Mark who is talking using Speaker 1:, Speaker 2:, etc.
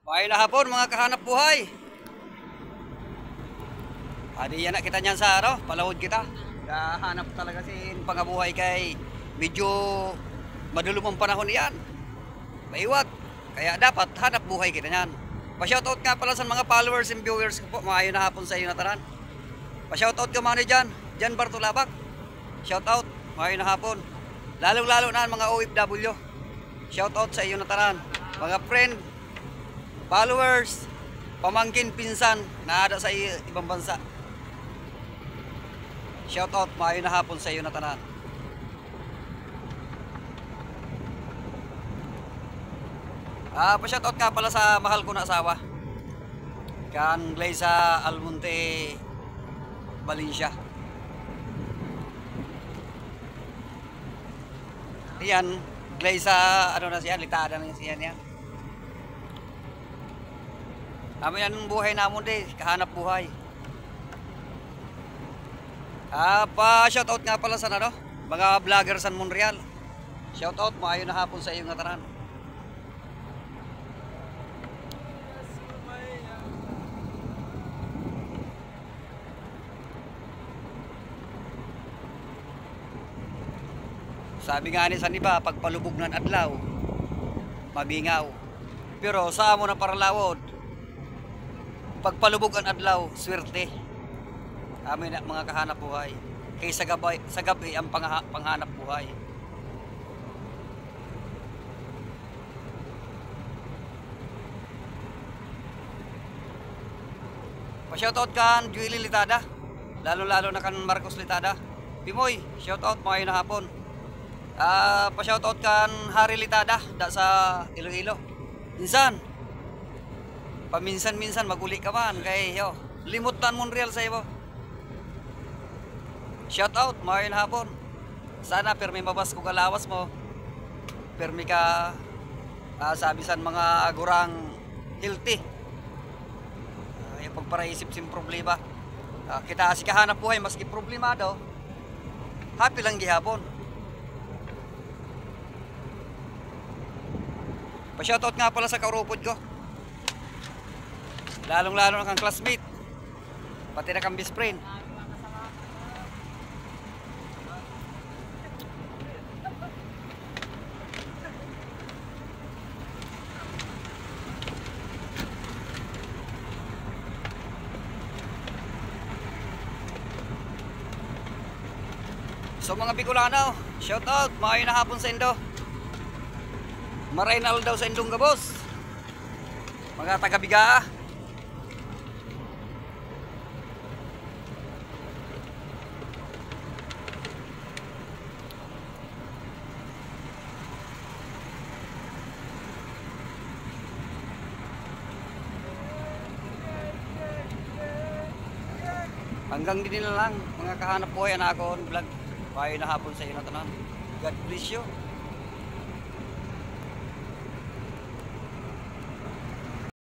Speaker 1: May na hapon mga kahanap buhay. Adi yan na kita niyan sa palahod kita. Kahanap talaga si pangabuhay kay medyo madulom ang panahon yan. Maiwag. Kaya dapat hanap buhay kita niyan. Pa-shoutout nga pala sa mga followers and viewers ko po. Maayon na hapon sa iyo na tanan. Pa-shoutout ka mga dyan. Jan Bartolabak. Shoutout. Maayon na hapon. Lalong-lalo na ang mga OFW. Shoutout sa iyo na tanan. Mga friend, followers, pamangkin, pinsan na ada sa ibang bansa. Shoutout. Maayon na hapon sa iyo na tanan. Pa-shoutout ka pala sa mahal ko na asawa. Kan Glayza Almonte Valencia. Yan, Glayza ano na siya, litada na siya niya. Amin yan buhay namon di, kahanap buhay. Pa-shoutout nga pala sa mga vlogger sa Montreal. Shoutout, maayon na hapon sa iyo nga tanan. Sabi nga ni sa iba, pagpalubog ng adlaw, mabingaw. Pero sa amo na paralawod, pagpalubog ang adlaw, swerte. Amin na mga kahanap buhay. Kay sa gabi ang panghanap buhay. Pa-shoutout kan Julie Litada. Lalo-lalo na kan Marcos Litada. Pimoy, shoutout mga na hapon. Pa-shoutout kan Hari Litada da sa Iloilo. Minsan paminsan-minsan maguli ka man kay limutan Montreal sa iyo. Shoutout mga hapon. Sana permi mabas ko kalawas mo. Permi ka sabisan mga agurang healthy. Yung pagparaisip sim problema. Kita si kahanap buhay maski problema daw. Happy lang gihapon. Pa-shoutout nga pala sa kaurupod ko. Lalong-lalo na kang classmate. Pati na kang best friend. So mga Bicolano, shoutout, maayon na hapon sa Indo. Marainal daw sa Indong Gabos. Mga taga-Bigaa. Hanggang din na lang mga kahanap buhay na ako vlog. Maayon na hapon sa iyo na tanan. God bless you.